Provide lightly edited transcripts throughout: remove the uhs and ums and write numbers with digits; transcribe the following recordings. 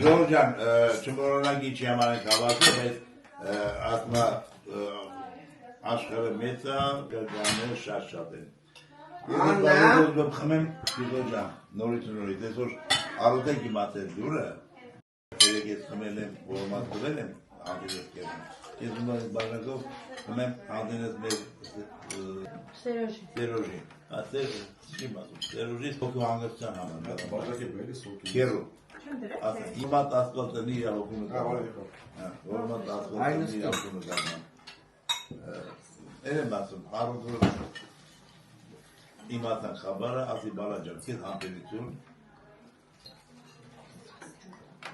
Ժորժան, չմոռանանք ինչի համար ենք հավաքվում, այս ասմա աշխարհը մեծ է, գերմանները շատ են։ Ես խմեմ Ժորժան, նորից, այսօր առուտ եք իմացել դուրը, երեք ես խմել եմ, որոմատ կվել եմ, անդինես կերում։ Ես ունով բաժակով խմեմ անդինես մեր Սերոժի։ Սերոժից հոգու հանգստյան համար։ Կերու։ Իմատ ասկոտ տնի իրավոքունը կարման։ Որոմատ ասկոտ տնի իրավոքունը կարման։ Էր եմ ասում, առուտ իմատան խաբարը, ասի բալաջան, կեզ համպերություն,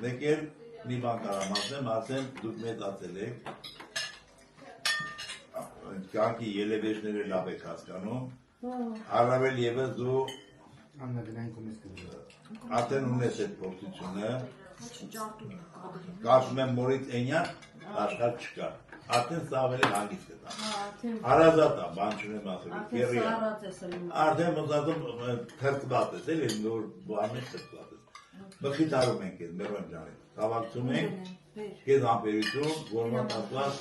մեկ էլ մի բան կարամ ասեմ, դուք մեծ ացել եք, կյանքի ելևեջները լավ եք հասկանում, առավել ևս դու արդեն ունես այդ փորձությունը, կարծում եմ մորից էնյա աշխարհ չկա, արդեն սա ավելի հանգիստ է տա, հարազատ է, բան չունեմ ասելու, կերի է, արդեն մոզատում թրտված ես, էլ նոր բաններ թրտված ես, մխիթարում ենք ես, մերոն ջանից, կավակցում ենք, կեզ ամպերություն, որմատ ասված,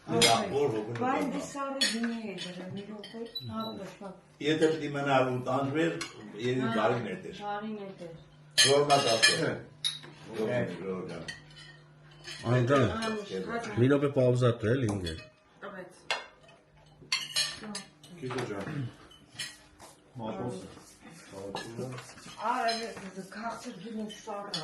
Բայց դեսարը դինի է դրը, մի ռոպե, եթե պիտի մնար ու տանջվեր, երին բարին էր Բարին էր Որմատ ասել Անջան, մի րոպե պաուզա տվել ինձ է Քիչո ջան Մատոս Քաղցր գինի շարը,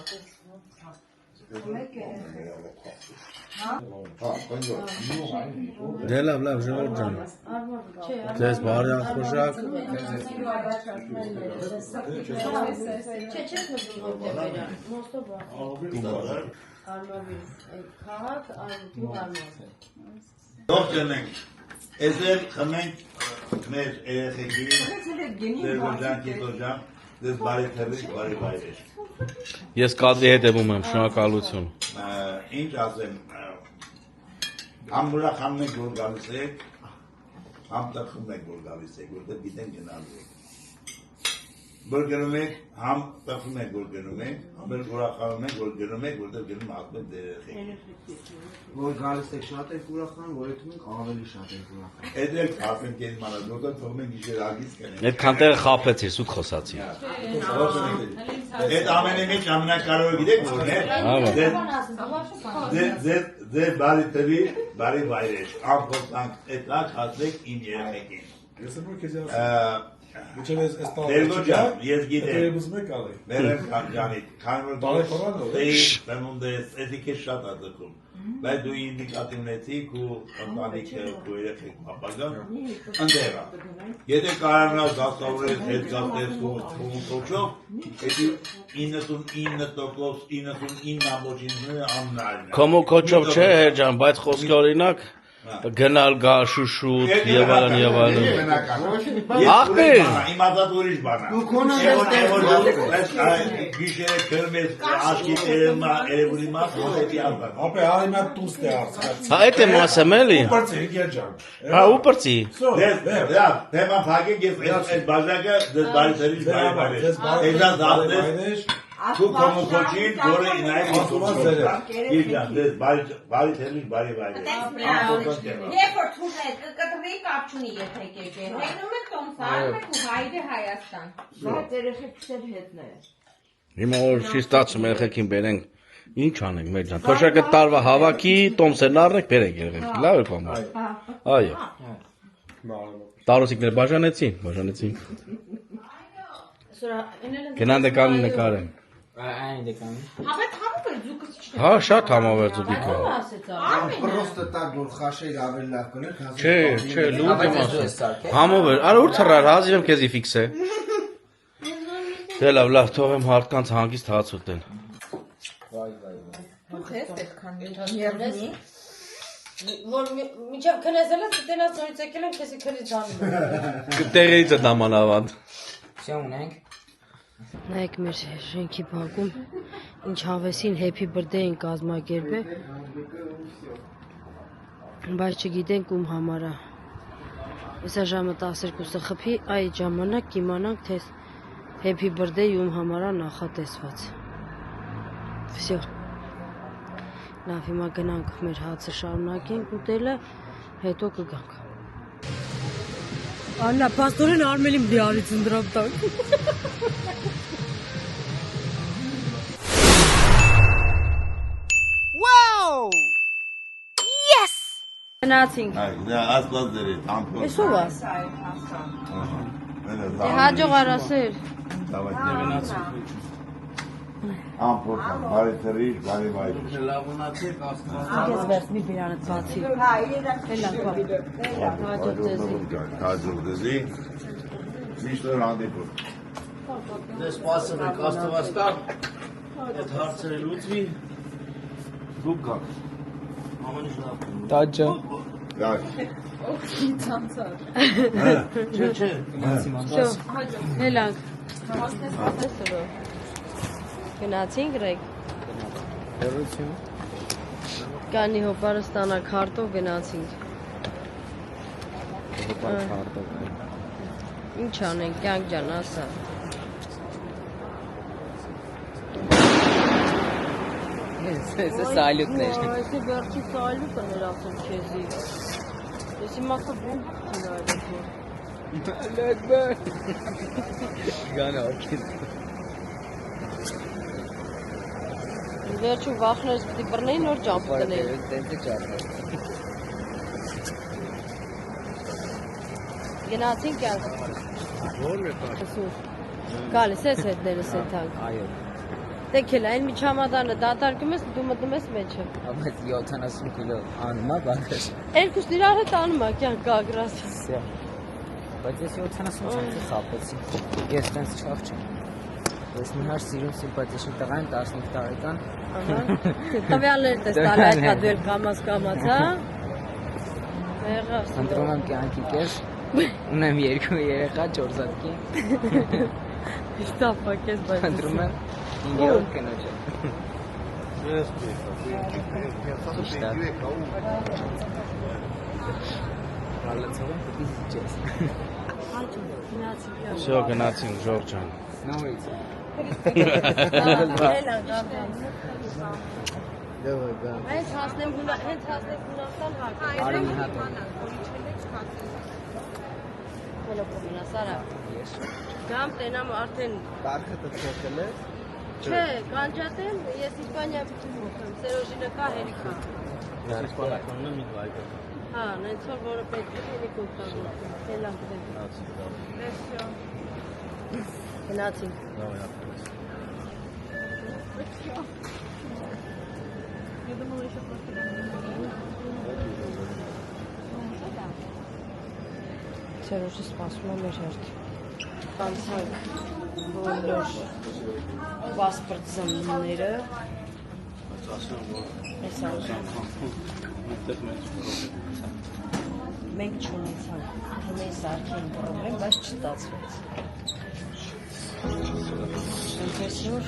Դե լավ, ժողովուրդ ջան Ձեզ բարի ախորժակ Դողջն ենք, ես էլ խմենք մեր երեխեքին, դեր գորջան, կետորջան, դες բարի թերվիշ, բարի բայրեշ Ես կադրի հետևում եմ, շնորհակալություն Ինչ ասեմ, համ ուրախանում եք, որ գալիս եք, համ տխում եք, որ գալիս եք, որտեղ գիտեն գնալու եք Որ գնում եք, համ տխում եք, որ գնում եք, համ ուրախանում եք, որ գնում եք, որտեղ գնում ասում եք դեր երեխեք Որ գալիս եք շատ եք ուրախանում, որ ետում եք ավելի շատ եք ուրախանում Էդ եք ասեմ կեզ մանած, որտեղ թողում եք իշեր ագիս կնենք Այդքան տեղը խապեցիր, սուտ խոսացի Էդ ամենի մեջ ամենակարևորը գիտեք որն է Ձեր բարի թվի, բարի բայրեշ Ամփոստանք էտակ հասնեք իմ երեխեքին Ես եմ որ քեզ ասում Դերգոջան, ես գիտեմ Մերեմ ջանիտ, քան որ դու ստեի բեմունդ ես, էսի կեզ շատ ածықում Բայց դու ինդիկատիվնեցիք ու ընտանիքը ու երեխեք ապագան ընդեղա Եթե կարանաս դաստավորես հետ գատես ու կոչով Էդի 99% ամնարին Կոմու կոչով չէ հերջան, բայց խոսքի օրինակ Գնալ գա շուշուտ եւ այլն եւ այլն Ախպեր Իմացած ուրիշ բան է Գիշերը քրմես աշկի տերմա երևուրի մաս հետի ալբան Ապե արիմա տուստ է արցած Հա էդ եմ ասեմ էլի Պրծի գերջան Հա ու պրծի Թեմա փակեք ես այդ բաժակը դες բարի թերիչ բարի Էդա զավնես Դու կոմոքոչին, որը ինայր Իրջան, դες բարի թերիչ բարի Երբ որ թուղեք, կտրվի կապ չունի եթեք եկել Հենում եք տոմսարում եք ու հայդե Հայաստան Բայց երեխեք քսեր հետն է Հիմա որ չի ստացում երեխեքին բերենք Ինչ անենք մեր ջան Թոշակը տարվա հավաքի, տոմսերն առնենք, բերենք երեխեքին Լավ է կոմա Այո Տարոսիկները բաժանեցին Գնան դեկան նկարեն Այն դեկան Հավետ համով էր ձուկս չնե Հա շատ համավեր ձուկիկա Պրոստը տակ որ խաշեր ավելի լավ կներ Չէ, լուտ եմ ասում Համով էր, արա ուր թռար, հազիվ եմ քեզի ֆիքս է Դե լավ, թողեմ մարդկանց հանգիստ հաց ուտեն Դուք ես պետքան երնի Որ մինչև քնեզել ես, տենաս նորից եկել եմ, քեսի քրի ձանում Տեղերից է դամանավանդ Շա ունենք Նայեք մեր շենքի բակում ինչ հավեսին happy birthday են կազմակերպել բայց չգիտենք ում համար է Հեսա ժամը 12-ը խփի այդ ժամանակ կիմանանք թե happy birthday ում համար է նախատեսված Всё Լավ, հիմա գնանք մեր հացը շարունակենք ուտելը, հետո կգանք։ Աննա, պաստորեն Արմելին դիարից ընդրապ տանք։ Գնացինք։ Դա ասված դերի, ամփոփ։ Էսով է։ Դա Հաջող արասեր։ Давай, ամփոփ, բարի ծրիչ, բարի վայր։ Ես վերցնի բիրանդ բացի։ Έλα, հաջող ձեզի։ Հաջող ձեզի։ Միշտ որ հանդիպում։ Դե սպասում եք Աստվածքան։ Այդ հարցերը լուծվի։ Դուք գաք։ Ամենից լավ։ Տաճա։ Գաք։ Չէ։ Շո, հելանք։ Գնացինք ռեկ։ Հերություն։ Կանի հոպարը ստանակ հարտով գնացինք։ Ինչ անենք, կյանք ջան, ասա։ Ես սալյուտներ։ Այսի վերջի սալյուտը ներ ասում քեզի։ Ես հիմա կբում նայեցի։ Լեգբեր։ Գանա օքեյ։ Վերջու վախներս պիտի բռնեի նոր ճամփ տնեի։ Տենց է ճարը։ Գնացինք կյանք։ Ո՞ր է կա։ Գալիս ես հետներս հետանք։ Այո։ Տեքել այն մի չամադանը դատարկում ես դու մտնում ես մեջը։ Բայց 70 կիլո անմա բաններ։ Երկուսն իրար հետ անում ա կյանք գագրասի։ Բայց ես 70 ցանցը խապեցի։ Ես տենց չախ չեմ։ Ես մի հար սիրուն սիմպաթիաշին տղա եմ 15 տարեկան։ Ահա։ Տվյալներ տես տալ այդ կա դու էլ կամաց, հա։ Եղավ։ Ընտրում եմ կյանքի կես։ Ունեմ 2 երեխա, 4 զատկի։ Ստապա քեզ բայց։ Ընտրում եմ 5-րդ կնոջը։ Всё, գնացինք Ժորժան։ Նորից։ Հենց հասնեմ Հունաստան հարկը։ Արի մի հատ։ Հելո կոմինա Սարա։ Գամ տենամ արդեն Բարքը դծել է։ չէ, կանջատեմ, ես Իսպանիա պիտի մոքեմ, Սերոժինը կա հերիքա։ Իսպանականն մի վայր։ Հա, նենց որ որը պետք է հերիք օգտագործեմ։ Էլա գտեմ։ Գնացինք։ Սերոժը սպասում է մեր հերթ։ Կանցանք բոլոր պասպորտ զմնները։ Այս անգամ մենք չունեցանք, մենք սարքեն պրոբլեմ, բայց չստացվեց։ Այնպես որ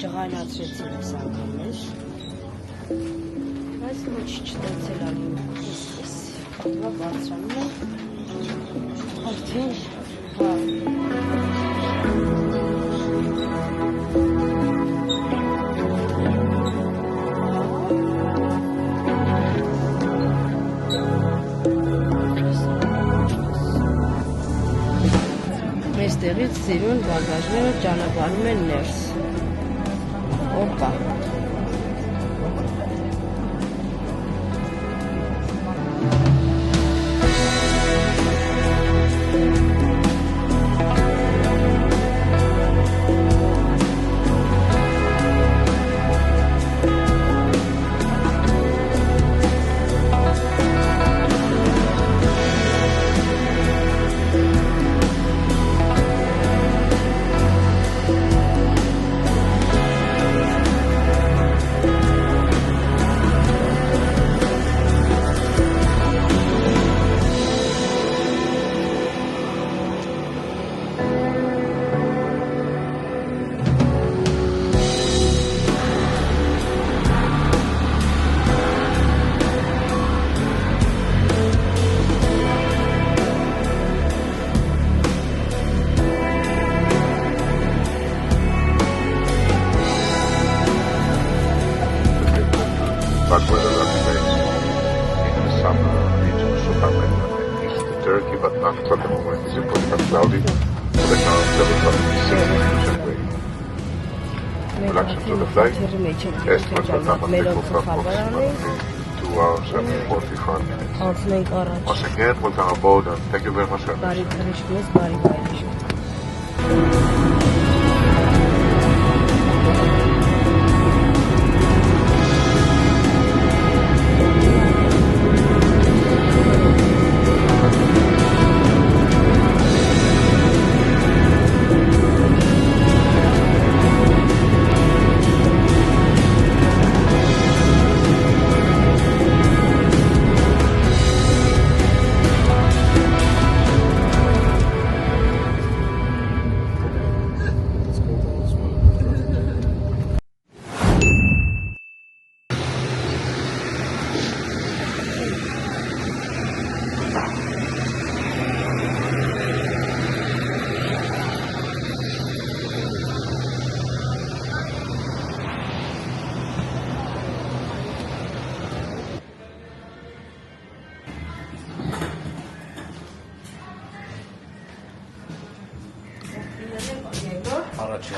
ջղայնացրեցին այս անգամ ես, բայց ոչ չտացել ալին ես, պատվա բարձրանում է, արդեն, հա, Մեստեղից սիրուն բագաժները ճանապարհում են ներս։ Օպա։ mid-Turkey, but not for the moment. It's important cloudy. The current levels are 60% rain. Production to the flight. Estimate for Tamaulipas for approximately 2 hours and 45 minutes. Անցնենք առաջ։ Once again, welcome aboard and thank you very much for Բարի քրիստմաս, բարի բայրիշ։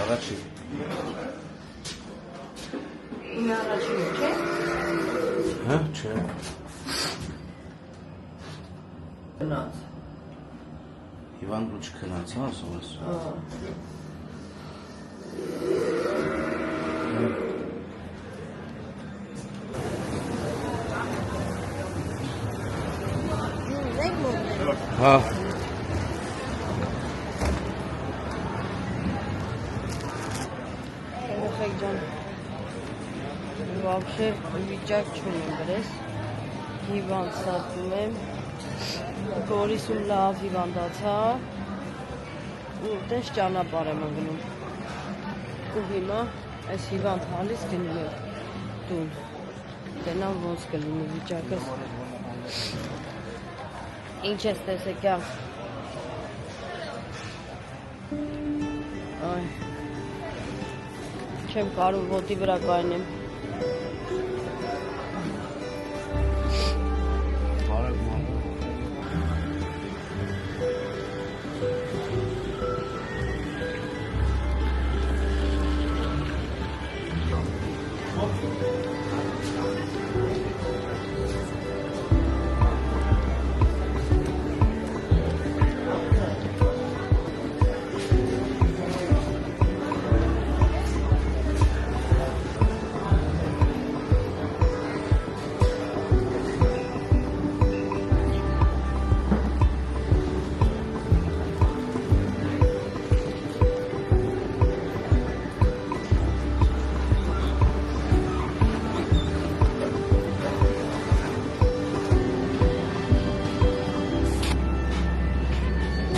Առաջի։ Իմը առաջինը, չէ՞։ Հա, չէ։ Գնաց։ Իվան դու չքնաց, հա, ասում ես։ Հա։ Երեխեք ջան, вообще վիճակ չունեմ գրես, հիվանդ ստացում եմ, Գորիսում լավ հիվանդացա, ու տես ճանապարհ եմ ընկնում, ու հիմա այս հիվանդ հալից գնում եմ տուն, տենամ ոնց կլինի վիճակս, ինչ ես տեսեք յամ, այ, չեմ կարող ոտի վրա կայնեմ։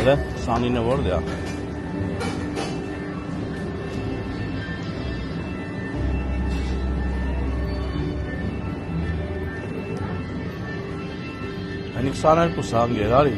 Elə saniyinə var ya. Hani 22 saniye var.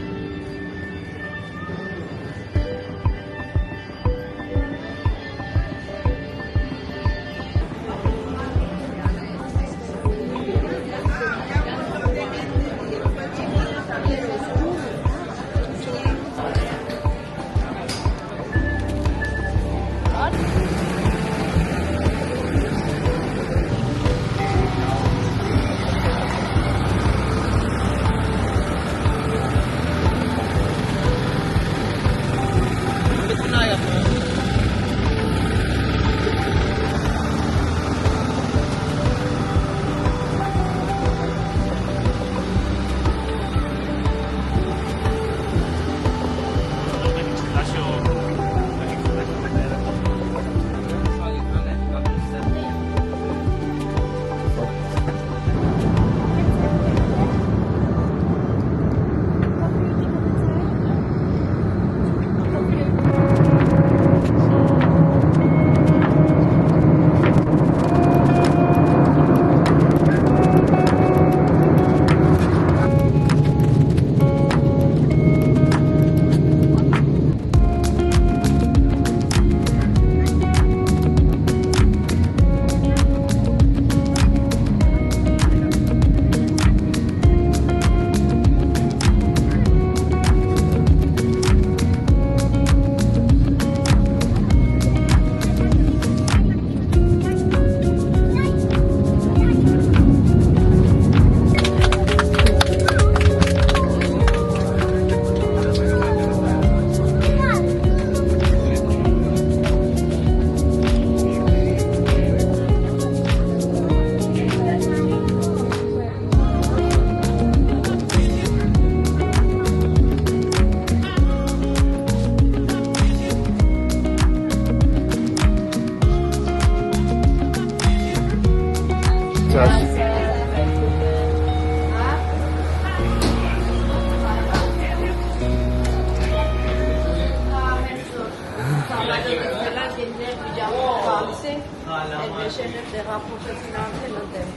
Վեշերներ տեղափոխեցին արդեն ընդեմ։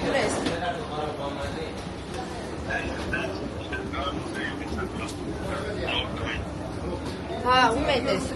Ուրես։ Հա, ում է դես։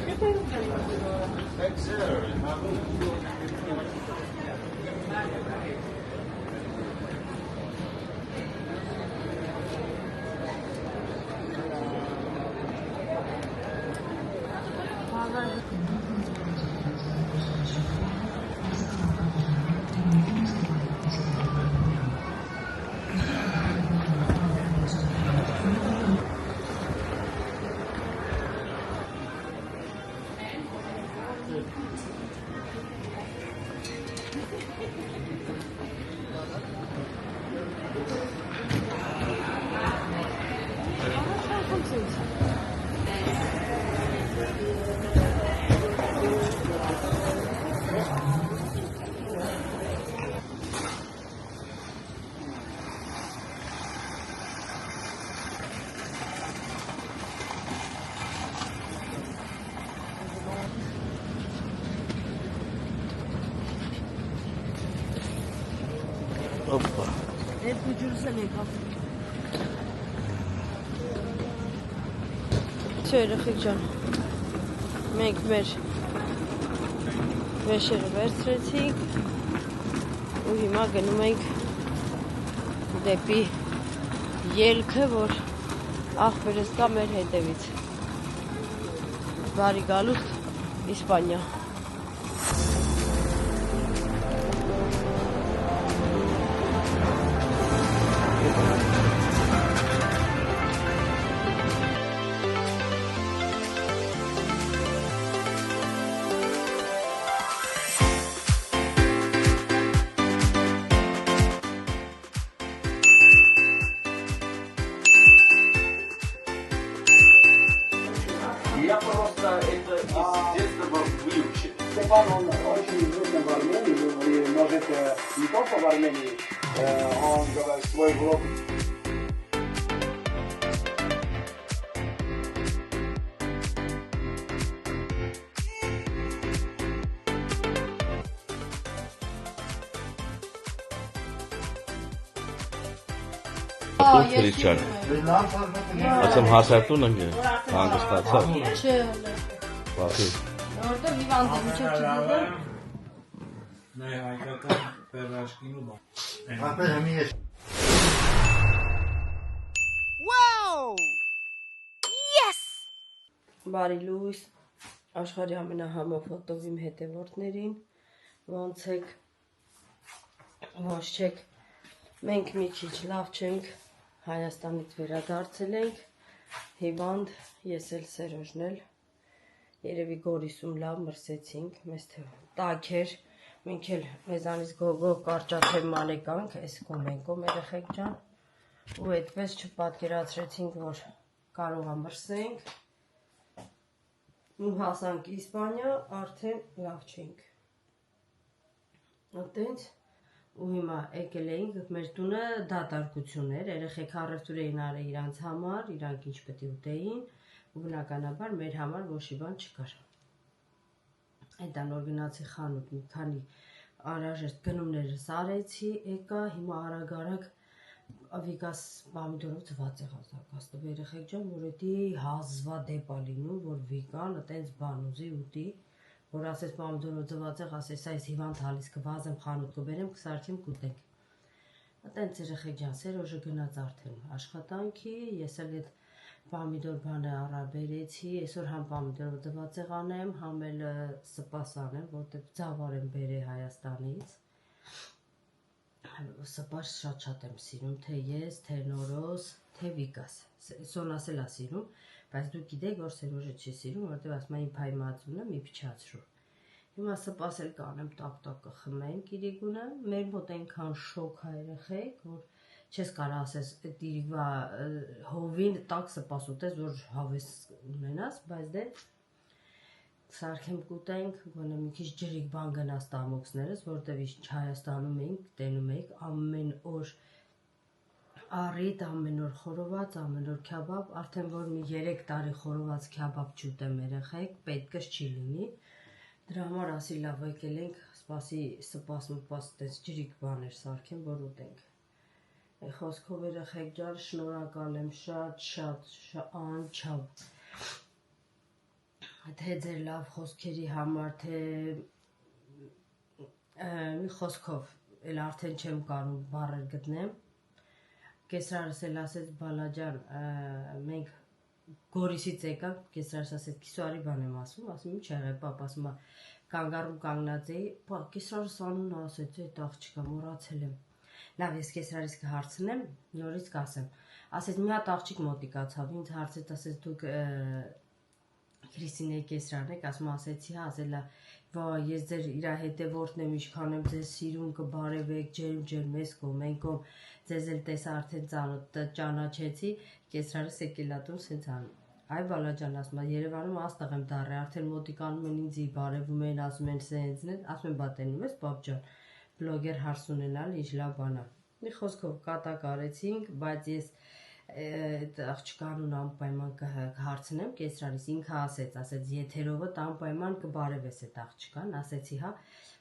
Опа. Այդ բուջուրսը եկավ։ Չէ, երեխեք ջան։ Մենք մեր վեշերը վերցրեցինք ու հիմա գնում ենք դեպի ելքը, որ աղբերս կա մեր հետևից։ Բարի գալուստ Իսպանիա։ Я просто это из детства выучил. Степан, он очень известен в Армении, вы можете не только в Армении, он говорит свой блог. Քրիստիան։ Ասեմ հասարտուն ընկե։ Հանգստացա։ Չէ, Բախի։ որտեղ հիվանդ եմ, չէ՞ չգիտեմ։ Նայ հայկական պերաշկին ու բան։ Ապա հեմի է։ Բարի լույս, աշխարհի ամենահամոֆոտով իմ հետևորդներին, ոնց եք, ոչ չեք, մենք մի քիչ լավ չենք, Հայաստանից վերադարձել ենք, հիվանդ, ես էլ Սերոժն էլ, երևի Գորիսում լավ մրսեցինք, մեզ տաք էր, մենք էլ մեզանից գոգող կարճաթև մանեկանք, այս կոմենկոմ երեխեք ջան, ու այդպես չպատկերացրեցինք, որ կարող ամրսենք, ու հասանք Իսպանիա, արդեն լավ չենք, այդենց, ու հիմա եկել էինք, մեր տունը դատարկություն էր, երեխեք առևտուր էին արել իրանց համար, իրանք ինչ պետք է ուտեին, ու բնականաբար մեր համար ոչի բան չկար։ Այդ անոր գնացի խանութ, մի քանի անհրաժեշտ գնումներս արեցի, եկա, հիմա արագ Վիկաս պամիդորով ծված եղավ զարգաստով երեխեք ջան, որ էդի հազվա դեպ ա լինում, որ Վիկան այտենց բան ուզի ուտի, որ ասես պամիդորով ծված եղ, ասես այս հիվանդ հալիս կվազեմ խանութ կբերեմ, կսարքեմ կուտենք։ Այտենց երեխեք ջան, Սերոժը գնաց արդեն աշխատանքի, ես էլ այդ պամիդոր բանը առաբերեցի, այսօր համ պամիդորով ծված եղ անեմ, համ էլ սպաս անեմ, որտեղ ծավար եմ բերե Հայաստանից։ Սպաս շատ եմ սիրում, թե ես, թե Նորոս, թե Վիկաս, Սոնաս էլ ա սիրում, բայց դուք գիտեք, որ Սերոժը չի սիրում, որտեղ ասում եմ փայմածունը մի փչացրու։ Հիմա սպաս էլ կանեմ, տակ կխմենք իրիկունը, մեր մոտ այնքան շոկ ա երեխեք, որ չես կարա ասես իրիկվա հովին տակ սպաս ուտես, որ հավես ունենաս, բայց դե սարքեմ կուտենք, գոնե մի քիչ ջրիկ բան գնաս տամոքսներս, որտեղ Հայաստանում էինք, տենում էինք, ամեն օր առիթ, ամեն օր խորոված, ամեն օր քյաբաբ, արդեն որ մի 3 տարի խորոված քյաբաբ չուտեմ երեխեք, պետքս չի լինի, դրա համար ասի լավ եկել ենք սպասի սպաս տես ջրիկ բաներ սարքեմ, որ ուտենք։ Խոսքով երեխեք ջան, շնորհակալ եմ շատ անչափ։ Թե ձեր լավ խոսքերի համար, թե մի խոսքով, էլ արդեն չեմ կարող բառեր գտնեմ։ Կեսրարս էլ ասեց բալաջան, մենք Գորիսից եկանք, կեսրարս ասեց, կիսուարի բան եմ ասում ինչ եղե, պապ ասում է, կանգառում կանգնած էի, կեսրարս անունը ասեց, այդ աղջիկա մոռացել եմ։ Լավ, ես կեսրարից կհարցնեմ, նորից կասեմ։ Ասեց մի հատ աղջիկ մոտիկացավ, ինձ հարցեց, ասեց դուք Քրիստինեի կեսրարն եք, ասեցի, հա, ասելա, վայ, ես ձեր իրա հետևորդն եմ, ինչքան եմ ձեզ սիրում, կբարևեք, ջերմ, ես կողմ, են կողմ, ձեզ էլ տեսա արդեն ճանաչեցի, կեսրարս եկել ատում, սենց անում։ Այ բալաջան ասում, Երևանում աստղ եմ դառը, արդեն մոտիկանում են ինձի, բարևում են, ասում են սենցն, ասում են բատենում ես, պապ ջան, բլոգեր հարց ունենալ, ինչ լավ բան է։ Մի խոսքով կատակ արեցինք, բայց ես աղջկանուն անպայման կհարցնեմ կեսրարից, ինքը ասեց եթերովդ անպայման կբարևես այդ աղջկան, ասեցի հա,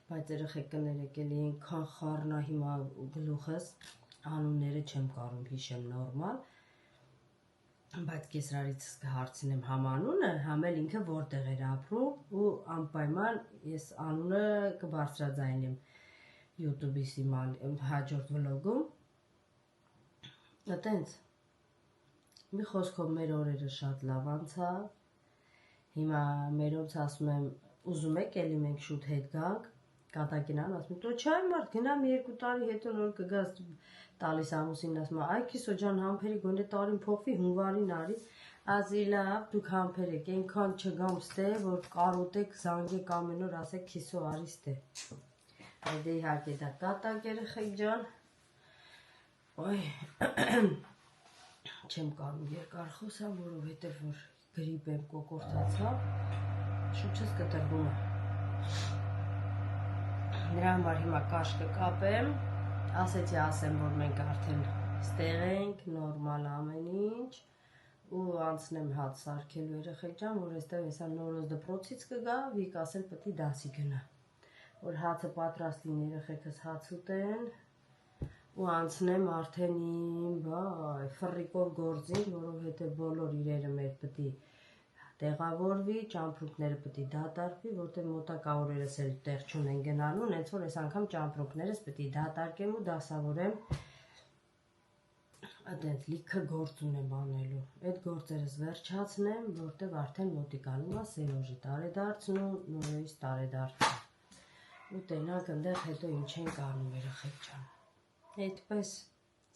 բայց երեխեք կներեք էլի ինքան խառնա հիմա գլուխս, անունները չեմ կարում հիշեմ նորմալ, բայց կեսրարից կհարցնեմ համ անունը, համ էլ ինքը որտեղ էր ապրում ու անպայման ես անունը կբարձրաձայնեմ YouTube-ի հաջորդ վլոգում, այտենց մի խոսքով մեր օրերը շատ լավ անցա, հիմա մերոնց ասում եմ, ուզում եք էլի մենք շուտ հետ գանք, կատակինան ասում եմ, չէ մարդ, գնամ 2 տարի հետո նոր կգաս տալիս ամուսինն ասում եմ, այ կիսո ջան համբերի գոնե տարին փոխվի հունվարին արի, ասի լավ, դուք համբեր եք, այնքան չգամ ստե, որ կարոտեք, զանգեք ամեն օր, ասեք կիսո արի ստե, այդ իհարկե դա կատակ երեխեք ջան, ոյ, չեմ կարում երկար խոսամ, որովհետև որ գրիպ եմ կոկորտացա, շուչս կտրվում է։ Նրա համար հիմա կաշ կկապեմ, ասեցի ասեմ, որ մենք արդեն ստեղ ենք, նորմալ ամեն ինչ, ու անցնեմ հաց սարքելու երեխեք ջան, որ այստեղ հեսա նորոց դպրոցից կգա, Վիկ ասել պետք է դասի գնա, որ հացը պատրաստ լինի երեխեքս հաց ուտեն, ու անցնեմ արդեն իմ ֆռիկով գործին, որովհետև բոլոր իրերը մեր պետք է տեղավորվի, ճամպրուկները պետք է դատարկվի, որտեղ մոտակա օրերս էլ տեղ չունեն գնալու, հենց որ այս անգամ ճամպրուկներս պետք է դատարկեմ ու դասավորեմ, այդենց լիքը գործ ունեմ անելու, այդ գործերս վերջացնեմ, որտեղ արդեն մոտիկանում է Սերոժի տարեդարձն ու Նորոյից տարեդարձը, ու տենանք ընդեղ հետո ինչ ենք անում երեխեք ջան։ Այդպես,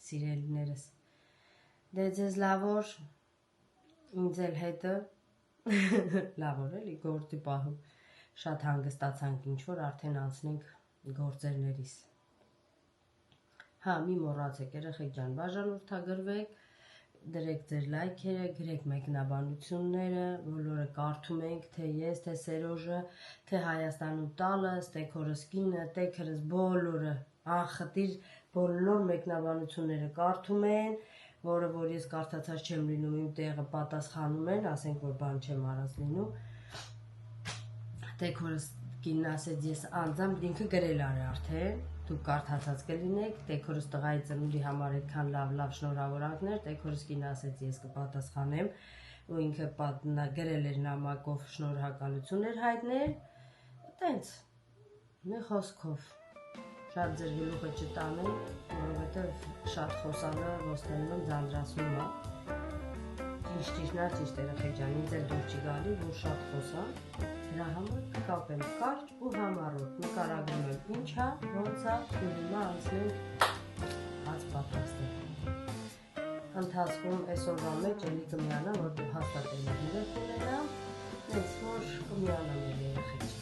սիրելիներս, դե ձեզ լավոր, ինձ էլ հետը, լավոր էլի գործի պահում, շատ հանգստացանք ինչ-որ արդեն անցնենք գործերներիս։ Հա, մի մոռացեք երեխեք ջան, բաժանորդագրվեք, դրեք ձեր լայքերը, գրեք մեկնաբանությունները, բոլորը կարդում ենք, թե ես, թե Սերոժը, թե Հայաստանում տալս, թե քորս կինը, տեքրս, բոլորը, անխտիր բոլոր մեկնաբանությունները կարդում են, որը որ ես կարդացած չեմ լինում, իմ տեղը պատասխանում են, ասենք որ բան չեմ արած լինում, թե քորս կինն ասեց ես անձամբ ինքը գրել արի արդեն, դուք կարդացած կլինեք, տեքորս տղայի ծնունդի համար այդքան լավ շնորհավորանքներ, տեքորս կինը ասեց ես կպատասխանեմ, ու ինքը գրել էր նամակով շնորհակալություններ հայտնել, այտենց, մի խոսքով, շատ ձեր գլուխը չտանեմ, որովհետև շատ խոսալը ոստանում ձանձրացնում է, ճիշտ երեխեք ջան, ինձ էլ դուր չի գալի, որ շատ խոսամ, դրա համար կկապեմ կարճ ու համառոտ, նկարագրում եմ ինչա, ոնց է, ու հիմա անցնենք հաց պատրաստել։ Ընթացքում այսօրվա մեջ էլի կմիանա, որտեղ հաստատ եմ երեխ ունենամ, հենց որ կմիանամ երեխեք ջան։